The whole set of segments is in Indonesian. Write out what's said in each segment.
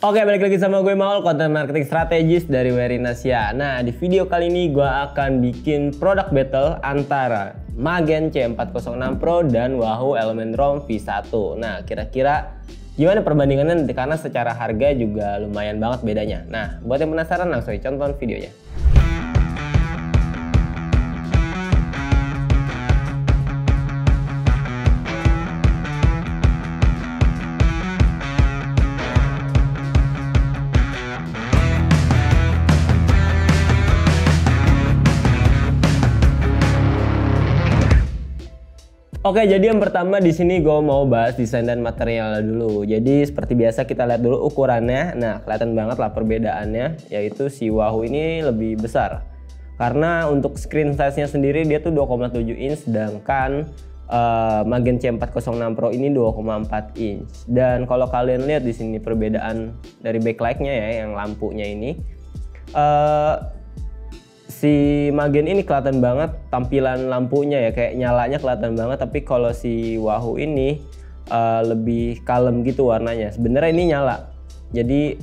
Oke, balik lagi sama gue Maul, konten marketing strategis dari Werinasia. Nah, di video kali ini gue akan bikin product battle antara Magen C406 Pro dan Wahoo Element ROM V1. Nah, kira-kira gimana perbandingannya? Karena secara harga juga lumayan banget bedanya. Nah, buat yang penasaran langsung tonton videonya. Oke, jadi yang pertama di sini gue mau bahas desain dan material dulu. Jadi seperti biasa kita lihat dulu ukurannya. Nah, kelihatan banget lah perbedaannya, yaitu si Wahoo ini lebih besar. Karena untuk screen size-nya sendiri dia tuh 2,7 inch, sedangkan Magen C406 Pro ini 2,4 inch. Dan kalau kalian lihat di sini perbedaan dari backlight-nya ya, yang lampunya ini. Si Magen ini kelihatan banget tampilan lampunya ya, kayak nyalanya kelihatan banget, tapi kalau si Wahoo ini lebih kalem gitu warnanya. Sebenarnya ini nyala, jadi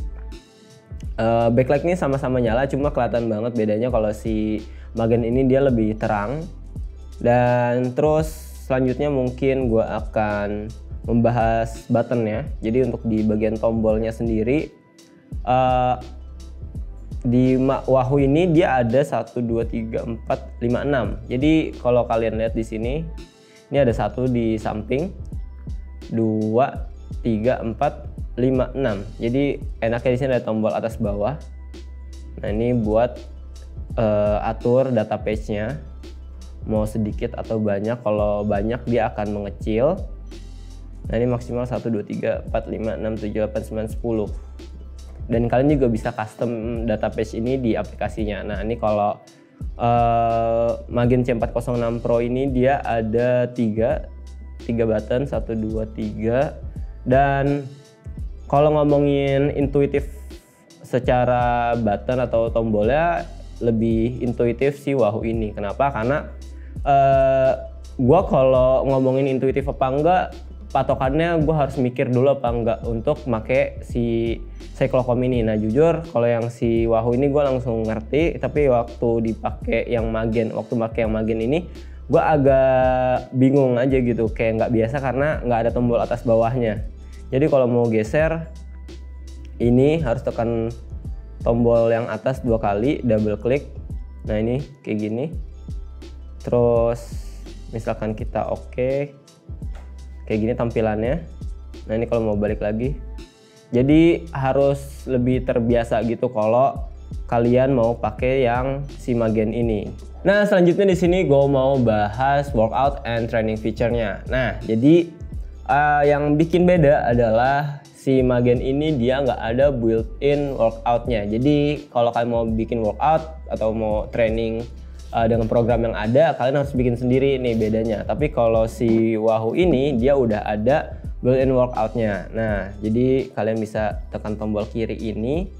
backlight ini sama-sama nyala, cuma kelihatan banget bedanya kalau si Magen ini dia lebih terang. Dan terus selanjutnya mungkin gue akan membahas buttonnya. Jadi untuk di bagian tombolnya sendiri, di Wahoo ini dia ada 1, 2, 3, 4, 5, 6. Jadi kalau kalian lihat di sini, ini ada 1 di samping, 2, 3, 4, 5, 6. Jadi enaknya di sini ada tombol atas bawah. Nah, ini buat atur data page-nya, mau sedikit atau banyak. Kalau banyak dia akan mengecil. Nah, ini maksimal 1, 2, 3, 4, 5, 6, 7, 8, 9, 10. Dan kalian juga bisa custom database ini di aplikasinya. Nah, ini kalau Magen C406 Pro ini dia ada 3 button, 1, 2, 3. Dan kalau ngomongin intuitif secara button atau tombolnya, lebih intuitif si Wahoo ini. Kenapa? Karena gua kalau ngomongin intuitif apa enggak, patokannya gue harus mikir dulu apa enggak untuk make si Cyclocom ini. Nah, jujur kalau yang si Wahoo ini gue langsung ngerti, tapi waktu dipakai yang Magen, ini gue agak bingung aja gitu, kayak nggak biasa karena nggak ada tombol atas bawahnya. Jadi kalau mau geser ini harus tekan tombol yang atas 2 kali, double klik. Nah, ini kayak gini. Terus misalkan kita oke, kayak gini tampilannya. Nah, ini kalau mau balik lagi. Jadi harus lebih terbiasa gitu kalau kalian mau pakai yang si Magen ini. Nah, selanjutnya di sini gue mau bahas workout and training feature-nya. Nah, jadi yang bikin beda adalah si Magen ini dia nggak ada built-in workout-nya. Jadi kalau kalian mau bikin workout atau mau training dengan program yang ada, kalian harus bikin sendiri nih bedanya. Tapi kalau si Wahoo ini dia udah ada built-in workout-nya. Nah, jadi kalian bisa tekan tombol kiri ini.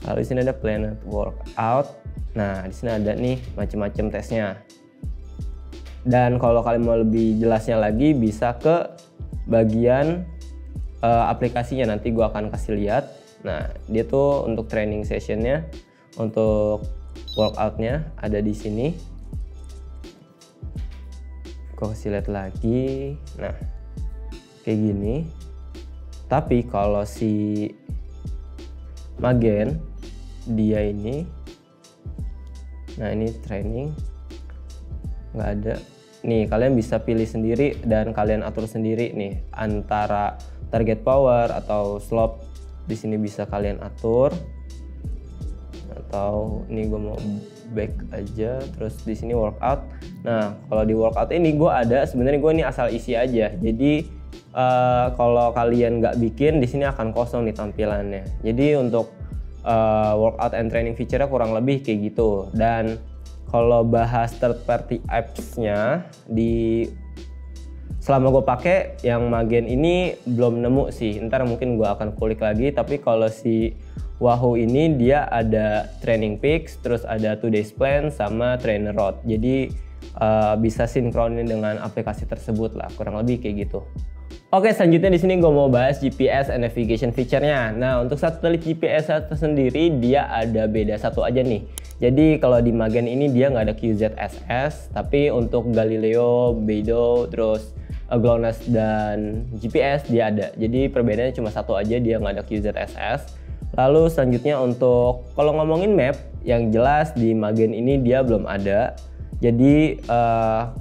Lalu di sini ada Planet Workout. Nah, di sini ada nih macam-macam tesnya. Dan kalau kalian mau lebih jelasnya lagi, bisa ke bagian aplikasinya. Nanti gua akan kasih lihat. Nah, dia tuh untuk training sessionnya, untuk workoutnya ada di sini. Gue kasih lihat lagi. Nah, kayak gini. Tapi kalau si Magen dia ini, nah ini training nggak ada. Nih, kalian bisa pilih sendiri dan kalian atur sendiri nih antara target power atau slope. Di sini bisa kalian atur. Atau ini gue mau back aja, terus di sini workout. Nah, kalau di workout ini gue ada, sebenarnya gue ini asal isi aja. Jadi kalau kalian nggak bikin, di sini akan kosong nih tampilannya. Jadi untuk workout and training feature-nya kurang lebih kayak gitu. Dan kalau bahas third party apps-nya, selama gue pakai yang Magen ini belum nemu sih. Ntar mungkin gue akan kulik lagi. Tapi kalau si Wahoo ini dia ada Training Peaks, terus ada 2 days plan sama Trainer Road. Jadi bisa sinkronin dengan aplikasi tersebut lah, kurang lebih kayak gitu. Oke, selanjutnya di sini gue mau bahas GPS and navigation feature-nya. Nah, untuk satelit GPS sendiri dia ada beda satu aja nih. Jadi kalau di Magen ini dia nggak ada QZSS, tapi untuk Galileo, Beidou, terus GLONASS dan GPS dia ada. Jadi perbedaannya cuma satu aja, dia nggak ada QZSS. Lalu selanjutnya untuk kalau ngomongin map, yang jelas di Magen ini dia belum ada. Jadi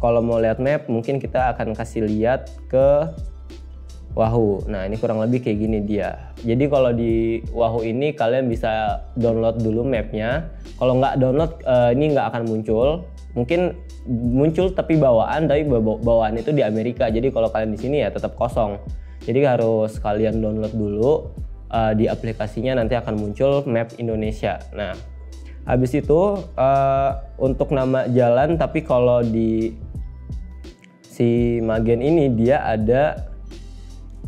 kalau mau lihat map mungkin kita akan kasih lihat ke Wahoo. Nah, ini kurang lebih kayak gini dia. Jadi kalau di Wahoo ini kalian bisa download dulu mapnya. Kalau nggak download ini nggak akan muncul. Mungkin muncul tapi bawaan, tapi bawaan itu di Amerika. Jadi kalau kalian di sini ya tetap kosong. Jadi harus kalian download dulu di aplikasinya, nanti akan muncul map Indonesia. Nah, habis itu untuk nama jalan, tapi kalau di si Magen ini dia ada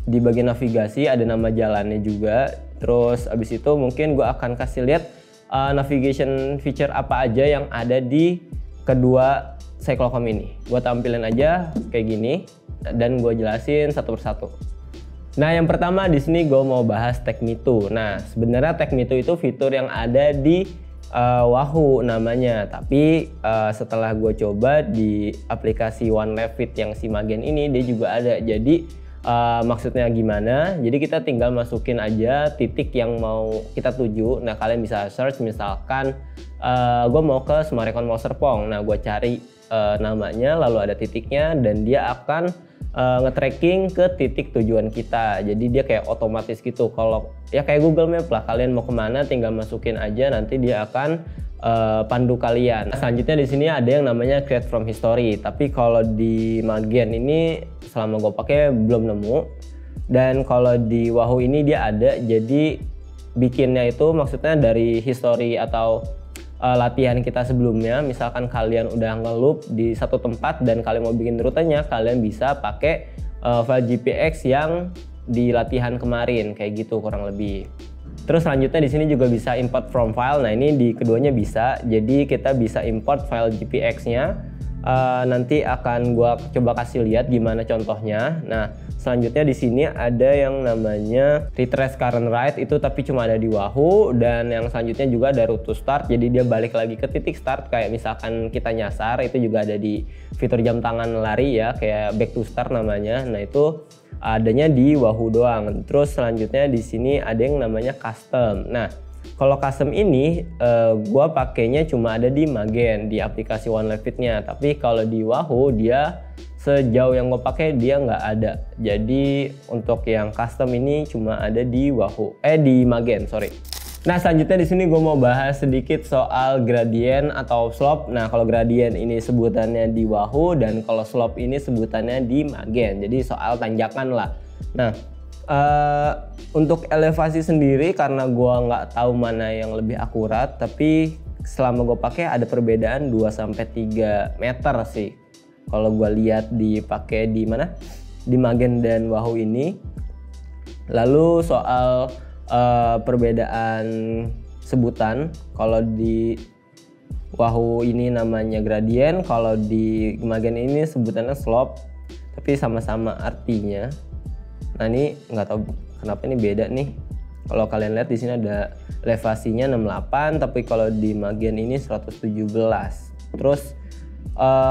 di bagian navigasi ada nama jalannya juga. Terus abis itu mungkin gue akan kasih lihat navigation feature apa aja yang ada di kedua Cyclocom ini. Gue tampilin aja kayak gini dan gue jelasin satu persatu. Nah, yang pertama di sini gue mau bahas TechMe2. Nah, sebenarnya TechMe2 itu fitur yang ada di Wahoo namanya, tapi setelah gue coba di aplikasi OneLevit yang si Magen ini dia juga ada. Jadi maksudnya gimana? Jadi kita tinggal masukin aja titik yang mau kita tuju. Nah, kalian bisa search misalkan gue mau ke Summarecon Mall Serpong. Nah, gue cari namanya lalu ada titiknya dan dia akan nge-tracking ke titik tujuan kita. Jadi dia kayak otomatis gitu. Kalau ya kayak Google Map lah, kalian mau kemana tinggal masukin aja, nanti dia akan pandu kalian. Selanjutnya di sini ada yang namanya create from history, tapi kalau di Magen ini selama gue pakai belum nemu. Dan kalau di Wahoo ini dia ada, jadi bikinnya itu maksudnya dari history atau latihan kita sebelumnya. Misalkan kalian udah nge-loop di satu tempat dan kalian mau bikin rutenya, kalian bisa pakai file GPX yang di latihan kemarin kayak gitu kurang lebih. Terus selanjutnya di sini juga bisa import from file. Nah, ini di keduanya bisa. Jadi kita bisa import file GPX-nya. Nanti akan gua coba kasih lihat gimana contohnya. Nah, selanjutnya di sini ada yang namanya retrace current ride itu, tapi cuma ada di Wahoo. Dan yang selanjutnya juga ada route to start. Jadi dia balik lagi ke titik start. Kayak misalkan kita nyasar, itu juga ada di fitur jam tangan lari ya, kayak back to start namanya. Nah, itu adanya di Wahoo doang. Terus selanjutnya di sini ada yang namanya custom. Nah, kalau custom ini gua pakainya cuma ada di Magen di aplikasi OneLevit-nya. Tapi kalau di Wahoo dia sejauh yang gue pakai dia nggak ada. Jadi untuk yang custom ini cuma ada di Wahoo, di Magen, sorry. Nah, selanjutnya di sini gue mau bahas sedikit soal gradient atau slope. Nah, kalau gradient ini sebutannya di Wahoo dan kalau slope ini sebutannya di Magen. Jadi soal tanjakan lah. Nah, untuk elevasi sendiri karena gue nggak tahu mana yang lebih akurat, tapi selama gue pakai ada perbedaan 2-3 meter sih. Kalau gue lihat dipakai di mana? Di Magen dan Wahoo ini. Lalu soal perbedaan sebutan, kalau di Wahoo ini namanya gradient, kalau di Magen ini sebutannya slope, tapi sama-sama artinya. Nah, ini nggak tahu kenapa ini beda nih. Kalau kalian lihat di sini ada elevasinya 68, tapi kalau di Magen ini 117. Terus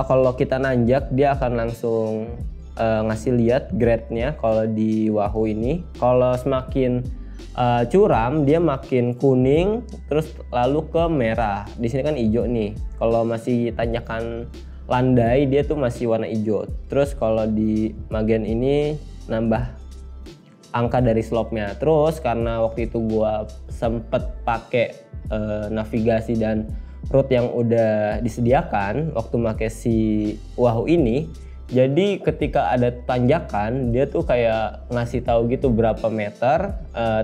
kalau kita nanjak dia akan langsung ngasih lihat grade-nya. Kalau di Wahoo ini, kalau semakin curam dia makin kuning, terus lalu ke merah. Di sini kan hijau nih. Kalau masih tanjakan landai dia tuh masih warna hijau. Terus kalau di Magen ini nambah angka dari slope-nya. Terus karena waktu itu gua sempet pakai navigasi dan route yang udah disediakan waktu pakai si Wahoo ini, jadi ketika ada tanjakan dia tuh kayak ngasih tahu gitu berapa meter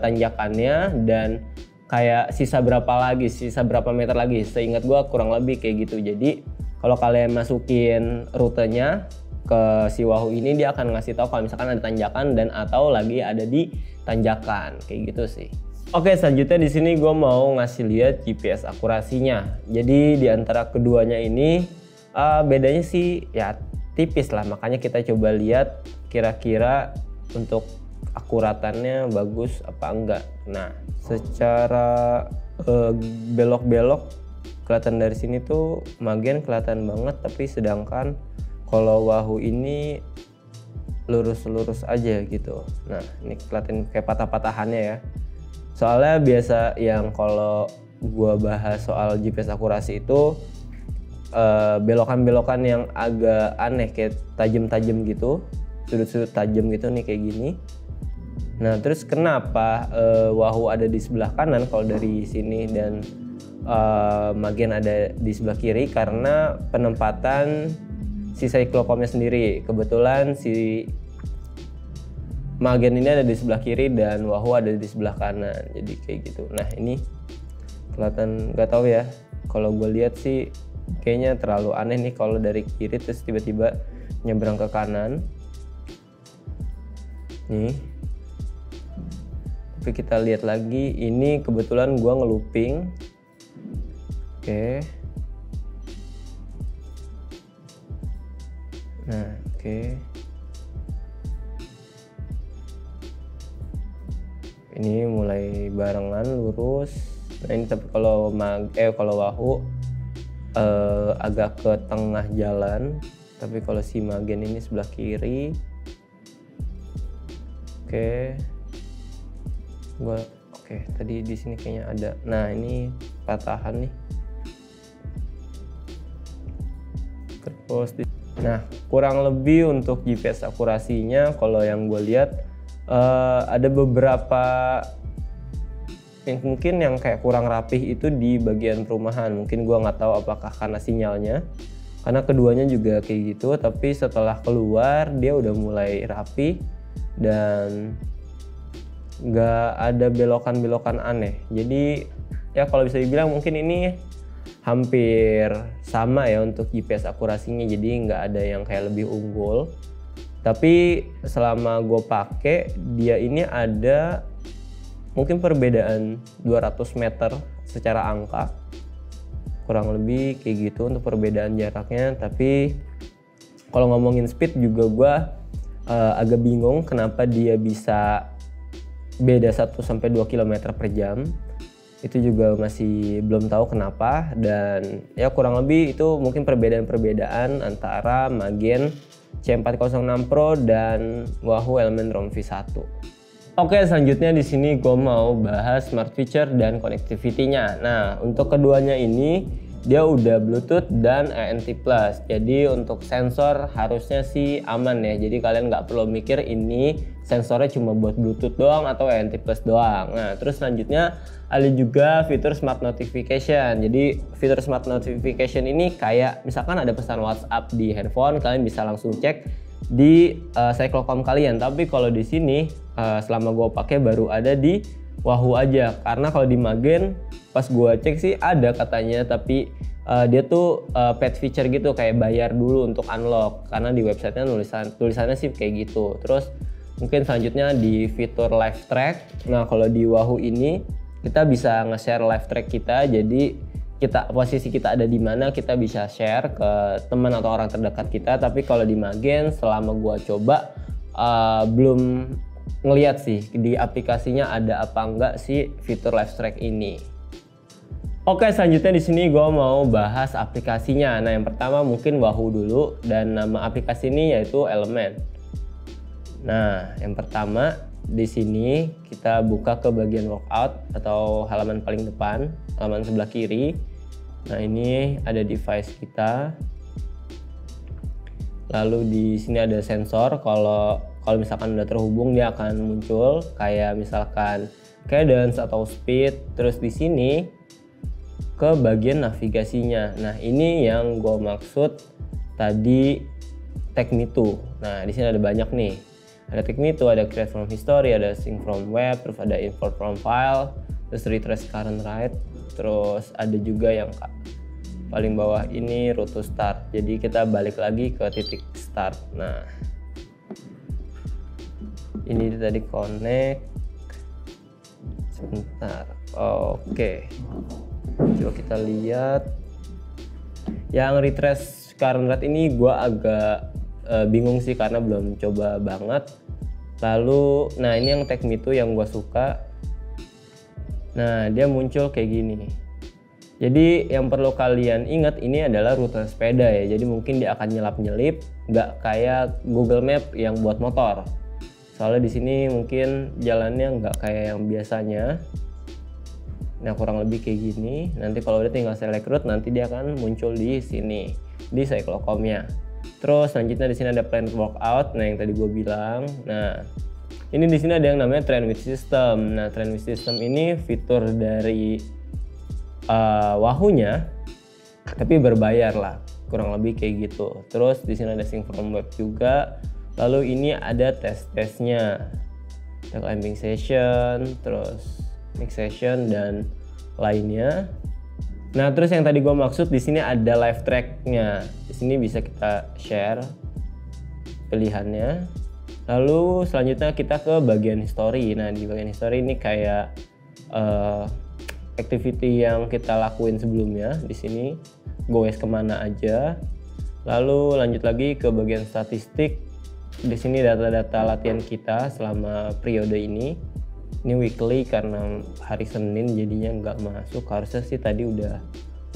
tanjakannya dan kayak sisa berapa meter lagi. Seingat gua kurang lebih kayak gitu. Jadi kalau kalian masukin rutenya ke si Wahoo ini dia akan ngasih tahu kalau misalkan ada tanjakan dan atau lagi ada di tanjakan kayak gitu sih. Oke, selanjutnya di sini gue mau ngasih lihat GPS akurasinya. Jadi di antara keduanya ini bedanya sih ya tipis lah, makanya kita coba lihat kira-kira untuk akuratannya bagus apa enggak. Nah, secara belok-belok kelihatan dari sini tuh Magen kelihatan banget, tapi sedangkan kalau Wahoo ini lurus-lurus aja gitu. Nah, ini kelihatan kayak patah-patahannya ya. Soalnya biasa yang kalau gua bahas soal GPS akurasi itu belokan-belokan yang agak aneh, kayak tajam-tajam gitu, sudut-sudut tajam gitu nih kayak gini. Nah, terus kenapa Wahoo ada di sebelah kanan kalau dari sini dan Magen ada di sebelah kiri? Karena penempatan si cyclocomnya sendiri. Kebetulan si Magen ini ada di sebelah kiri dan Wahoo ada di sebelah kanan, jadi kayak gitu. Nah, ini kelihatan, nggak tahu ya, kalau gue lihat sih kayaknya terlalu aneh nih kalau dari kiri terus tiba-tiba nyebrang ke kanan nih. Tapi kita lihat lagi, ini kebetulan gua ngelooping. Oke. Nah, oke. Ini mulai barengan lurus. Nah, ini tapi kalau Wahoo agak ke tengah jalan, tapi kalau si Magen ini sebelah kiri. Oke, tadi di sini kayaknya ada. Nah, ini patahan nih. Nah, kurang lebih untuk GPS akurasinya kalau yang gue lihat ada beberapa yang mungkin yang kayak kurang rapih itu di bagian perumahan. Mungkin gue nggak tahu apakah karena sinyalnya, karena keduanya juga kayak gitu. Tapi setelah keluar dia udah mulai rapi dan nggak ada belokan-belokan aneh. Jadi ya kalau bisa dibilang mungkin ini hampir sama ya untuk GPS akurasinya, jadi nggak ada yang kayak lebih unggul. Tapi selama gue pakai dia ini ada mungkin perbedaan 200 meter secara angka, kurang lebih kayak gitu untuk perbedaan jaraknya. Tapi kalau ngomongin speed juga gue agak bingung kenapa dia bisa beda 1-2 km per jam. Itu juga masih belum tahu kenapa, dan ya kurang lebih itu mungkin perbedaan-perbedaan antara Magen C406 Pro dan Wahoo Element ROM V1. Oke, selanjutnya di sini gue mau bahas smart feature dan connectivity-nya. Nah, untuk keduanya ini dia udah Bluetooth dan ANC+. Jadi untuk sensor harusnya sih aman ya. Jadi kalian nggak perlu mikir ini sensornya cuma buat Bluetooth doang atau ANC+ doang. Nah, terus selanjutnya ada juga fitur smart notification. Jadi fitur smart notification ini kayak misalkan ada pesan WhatsApp di handphone, kalian bisa langsung cek di cyclocom kalian. Tapi kalau di sini selama gue pakai baru ada di Wahoo aja, karena kalau di Magen pas gue cek sih ada katanya, tapi dia tuh paid feature gitu, kayak bayar dulu untuk unlock, karena di websitenya tulisannya sih kayak gitu. Terus mungkin selanjutnya di fitur live track. Nah, kalau di Wahoo ini kita bisa nge-share live track kita, jadi posisi kita ada di mana kita bisa share ke teman atau orang terdekat kita. Tapi kalau di Magen selama gua coba belum ngeliat sih di aplikasinya ada apa enggak sih fitur live track ini. Oke, selanjutnya di sini gua mau bahas aplikasinya. Nah, yang pertama mungkin Wahoo dulu, dan nama aplikasi ini yaitu Element. Nah, yang pertama di sini kita buka ke bagian workout atau halaman paling depan, halaman sebelah kiri. Nah, ini ada device kita. Lalu di sini ada sensor. Kalau misalkan udah terhubung dia akan muncul kayak misalkan cadence atau speed. Terus di sini ke bagian navigasinya. Nah, ini yang gue maksud tadi Take Me To. Nah, di sini ada banyak nih. Ada Take Me To, ada Create from History, ada Sync from Web, terus ada Import from File, terus Retrace Current Write, terus ada juga yang paling bawah ini Route to Start. Jadi kita balik lagi ke titik start. Nah, ini tadi connect. Sebentar. Oke. Coba kita lihat. Yang Retrace Current Write ini gua agak bingung sih karena belum coba banget. Lalu nah ini yang Take Me To yang gua suka. Nah dia muncul kayak gini. Jadi yang perlu kalian ingat ini adalah rute sepeda ya. Jadi mungkin dia akan nyelap-nyelip, nggak kayak Google Map yang buat motor. Soalnya di sini mungkin jalannya nggak kayak yang biasanya. Nah kurang lebih kayak gini. Nanti kalau udah tinggal select route, nanti dia akan muncul di sini di Cyclocom-nya. Terus selanjutnya di sini ada plan workout. Nah yang tadi gue bilang. Nah ini di sini ada yang namanya Train with System. Nah Train with System ini fitur dari Wahoo-nya, tapi berbayar lah, kurang lebih kayak gitu. Terus di sini ada sync from web juga. Lalu ini ada tes-tesnya, climbing session, terus mix session dan lainnya. Nah terus yang tadi gue maksud di sini ada live track-nya. Di sini bisa kita share pilihannya. Lalu selanjutnya kita ke bagian history. Nah di bagian history ini kayak activity yang kita lakuin sebelumnya. Di sini goes kemana aja. Lalu lanjut lagi ke bagian statistik. Di sini data-data latihan kita selama periode ini. Ini weekly karena hari Senin jadinya nggak masuk. Harusnya sih tadi udah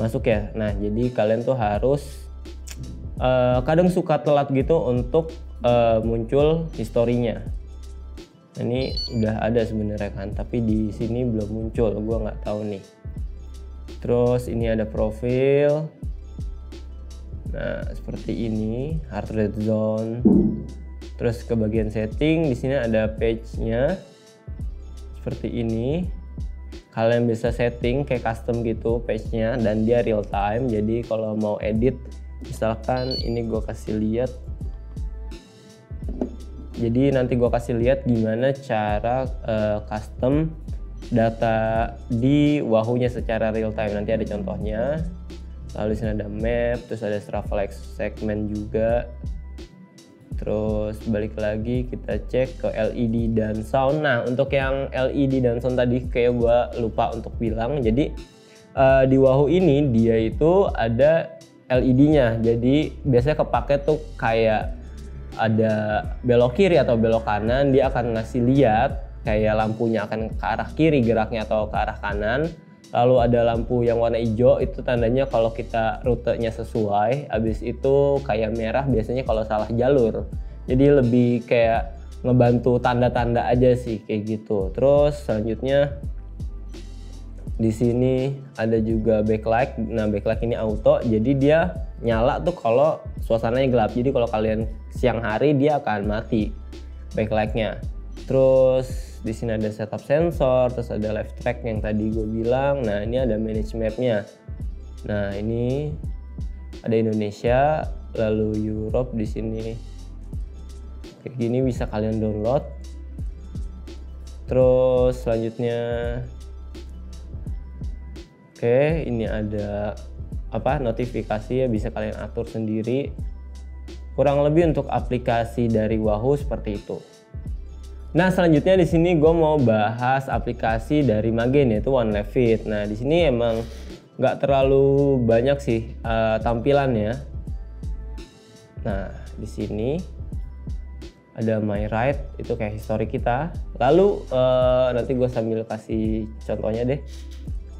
masuk ya. Nah jadi kalian tuh harus kadang suka telat gitu untuk muncul historinya. Ini udah ada sebenarnya kan, tapi di sini belum muncul, gue nggak tahu nih. Terus ini ada profil. Nah seperti ini, heart rate zone. Terus ke bagian setting, di sini ada page-nya seperti ini. Kalian bisa setting kayak custom gitu page-nya dan dia real time. Jadi kalau mau edit, misalkan ini gue kasih lihat. Jadi nanti gue kasih lihat gimana cara custom data di Wahoo-nya secara real time. Nanti ada contohnya. Lalu di sini ada map, terus ada Strava segment juga. Terus balik lagi kita cek ke LED dan sound. Nah untuk yang LED dan sound tadi kayak gue lupa untuk bilang. Jadi di Wahoo ini dia itu ada LED-nya. Jadi biasanya kepake tuh kayak ada belok kiri atau belok kanan, dia akan ngasih lihat kayak lampunya akan ke arah kiri geraknya atau ke arah kanan. Lalu ada lampu yang warna hijau, itu tandanya kalau kita rutenya sesuai. Habis itu kayak merah biasanya kalau salah jalur. Jadi lebih kayak ngebantu tanda-tanda aja sih kayak gitu. Terus selanjutnya di sini ada juga backlight. Nah backlight ini auto, jadi dia nyala tuh kalau suasananya gelap. Jadi kalau kalian siang hari dia akan mati backlightnya. Terus di sini ada setup sensor, terus ada live track yang tadi gue bilang. Nah ini ada manage map-nya. Nah ini ada Indonesia, lalu Europe di sini. Kayak gini bisa kalian download. Terus selanjutnya, oke, ini ada notifikasi ya, bisa kalian atur sendiri. Kurang lebih untuk aplikasi dari Wahoo seperti itu. Nah selanjutnya di sini gue mau bahas aplikasi dari Magen yaitu OneLevit. Nah di sini emang nggak terlalu banyak sih tampilannya. Nah di sini ada My Ride, itu kayak history kita. Lalu nanti gue sambil kasih contohnya deh.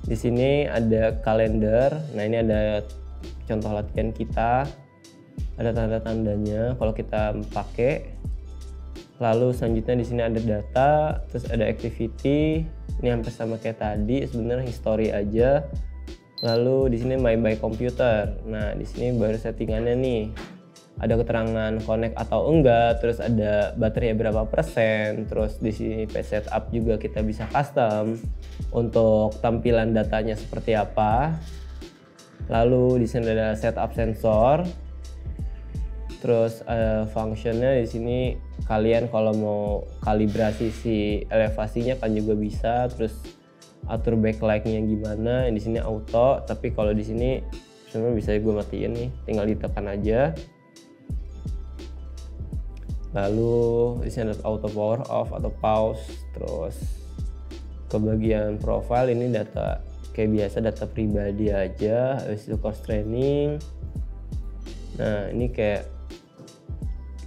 Di sini ada kalender. Nah ini ada contoh latihan kita. Ada tanda-tandanya kalau kita pakai. Lalu selanjutnya di sini ada data, terus ada activity. Ini hampir sama kayak tadi, sebenarnya history aja. Lalu di sini My by Computer. Nah di sini baru settingannya nih. Ada keterangan connect atau enggak, terus ada baterai berapa persen, terus di sini page setup juga kita bisa custom untuk tampilan datanya seperti apa. Lalu di sini ada setup sensor. Terus functionnya di sini kalian kalau mau kalibrasi si elevasinya kan juga bisa, terus atur backlight-nya gimana. Di sini auto, tapi kalau di sini sebenarnya bisa gue matiin nih, tinggal ditekan aja. Lalu di sini ada auto power off atau pause. Terus ke bagian profile ini data kayak biasa, data pribadi aja. Habis itu course training. Nah ini kayak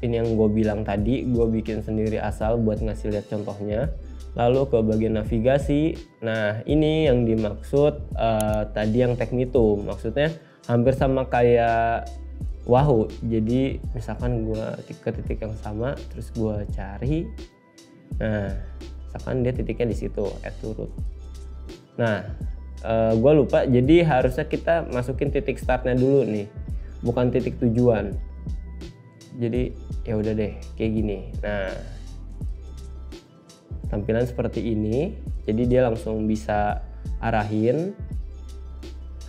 ini yang gue bilang tadi, gue bikin sendiri asal buat ngasih lihat contohnya. Lalu ke bagian navigasi, nah ini yang dimaksud tadi yang Tech Me Too, maksudnya hampir sama kayak Wahoo. Jadi misalkan gue ke titik yang sama, terus gue cari, nah misalkan dia titiknya di situ, add to route. Nah gue lupa, jadi harusnya kita masukin titik startnya dulu nih, bukan titik tujuan. Jadi ya udah deh kayak gini. Nah tampilan seperti ini, jadi dia langsung bisa arahin,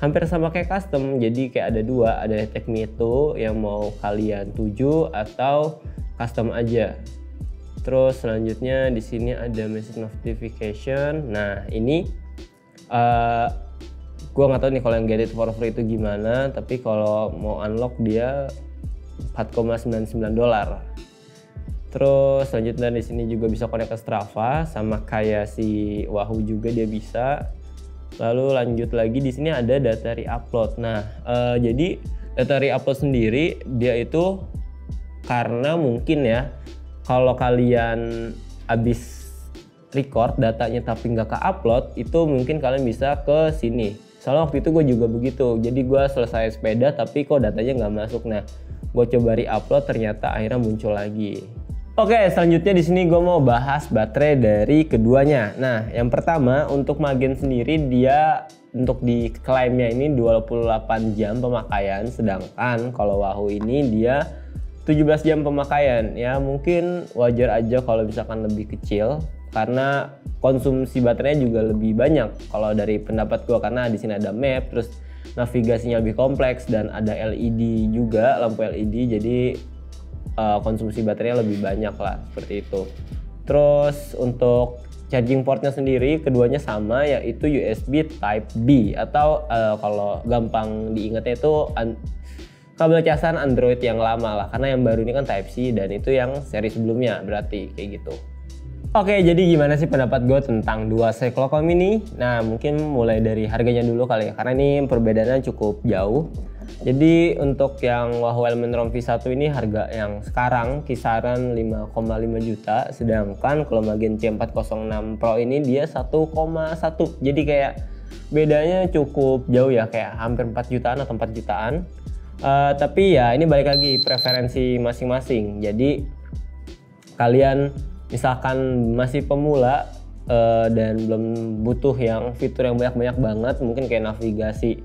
hampir sama kayak custom. Jadi kayak ada dua, ada Tech Me Too yang mau kalian tuju atau custom aja. Terus selanjutnya di sini ada message notification. Nah ini gue nggak tahu nih kalau yang get it for free itu gimana, tapi kalau mau unlock dia $4,99. Terus selanjutnya di sini juga bisa connect ke Strava, sama kayak si Wahoo juga dia bisa. Lalu lanjut lagi di sini ada data re-upload. Nah jadi data re-upload sendiri dia itu karena mungkin ya kalau kalian habis record datanya tapi nggak ke-upload, itu mungkin kalian bisa ke sini. Soalnya waktu itu gue juga begitu, jadi gue selesai sepeda tapi kok datanya nggak masuk. Nah gue coba re-upload, ternyata akhirnya muncul lagi. Oke, selanjutnya di sini gue mau bahas baterai dari keduanya. Nah yang pertama untuk Magen sendiri, dia untuk di klaimnya ini 28 jam pemakaian, sedangkan kalau Wahoo ini dia 17 jam pemakaian. Ya mungkin wajar aja kalau misalkan lebih kecil, karena konsumsi baterainya juga lebih banyak kalau dari pendapat gue, karena di sini ada map, terus navigasinya lebih kompleks dan ada LED juga, lampu LED, jadi konsumsi baterainya lebih banyak lah, seperti itu. Terus untuk charging portnya sendiri keduanya sama, yaitu USB Type B atau kalau gampang diingatnya itu kabel casan Android yang lama lah, karena yang baru ini kan Type C dan itu yang seri sebelumnya, berarti kayak gitu. Oke, jadi gimana sih pendapat gue tentang dua Cyclocom ini? Nah mungkin mulai dari harganya dulu kali ya, karena ini perbedaannya cukup jauh. Jadi untuk yang Wahoo Element ROM V1 ini harga yang sekarang kisaran 5,5 juta, sedangkan kalau Magen C406 Pro ini dia 1,1. Jadi kayak bedanya cukup jauh ya, kayak hampir 4 jutaan atau 4 jutaan. Tapi ya ini balik lagi preferensi masing-masing. Jadi kalian misalkan masih pemula dan belum butuh yang fitur yang banyak-banyak banget, mungkin kayak navigasi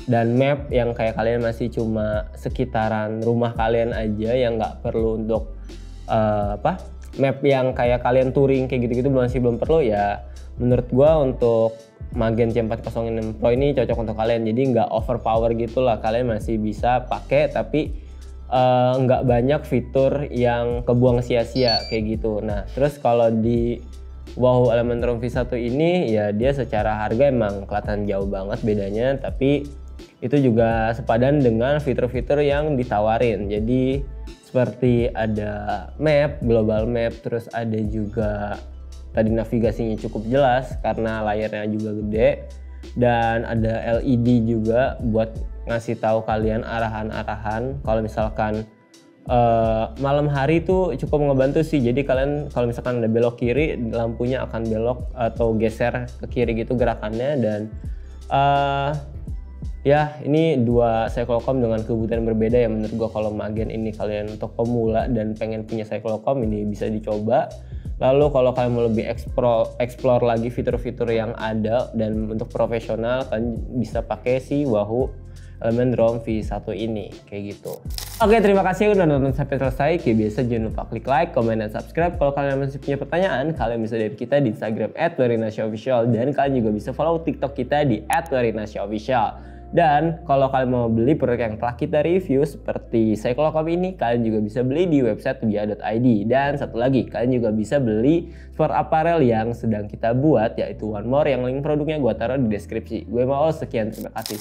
dan map yang kayak kalian masih cuma sekitaran rumah kalian aja, yang nggak perlu untuk map yang kayak kalian touring kayak gitu-gitu masih belum perlu ya. Menurut gua untuk Magen C406 Pro ini cocok untuk kalian, jadi nggak overpower gitu lah, kalian masih bisa pakai tapi nggak banyak fitur yang kebuang sia-sia kayak gitu. Nah terus kalau di Wahoo Element ROM V1 ini ya dia secara harga emang kelihatan jauh banget bedanya, tapi itu juga sepadan dengan fitur-fitur yang ditawarin. Jadi seperti ada map, global map, terus ada juga tadi navigasinya cukup jelas karena layarnya juga gede, dan ada LED juga buat ngasih tahu kalian arahan-arahan. Kalau misalkan malam hari itu cukup ngebantu sih, jadi kalian kalau misalkan ada belok kiri, lampunya akan belok atau geser ke kiri gitu gerakannya. Dan ya ini dua Cyclocom dengan kebutuhan berbeda ya. Menurut gua kalau Magen ini kalian untuk pemula dan pengen punya Cyclocom ini bisa dicoba. Lalu kalau kalian mau lebih explore lagi fitur-fitur yang ada dan untuk profesional, kalian bisa pakai si Wahoo Element ROM V1 ini kayak gitu. Oke, terima kasih udah nonton sampai selesai. Kayak biasa jangan lupa klik like, comment, dan subscribe. Kalau kalian masih punya pertanyaan, kalian bisa DM kita di Instagram @warinasyaofficial, dan kalian juga bisa follow TikTok kita di @warinasyaofficial. Dan kalau kalian mau beli produk yang telah kita review seperti Cyclocom ini, kalian juga bisa beli di website via.id. Dan satu lagi, kalian juga bisa beli sport apparel yang sedang kita buat, yaitu One More, yang link produknya gue taruh di deskripsi. Gue mau sekian, terima kasih.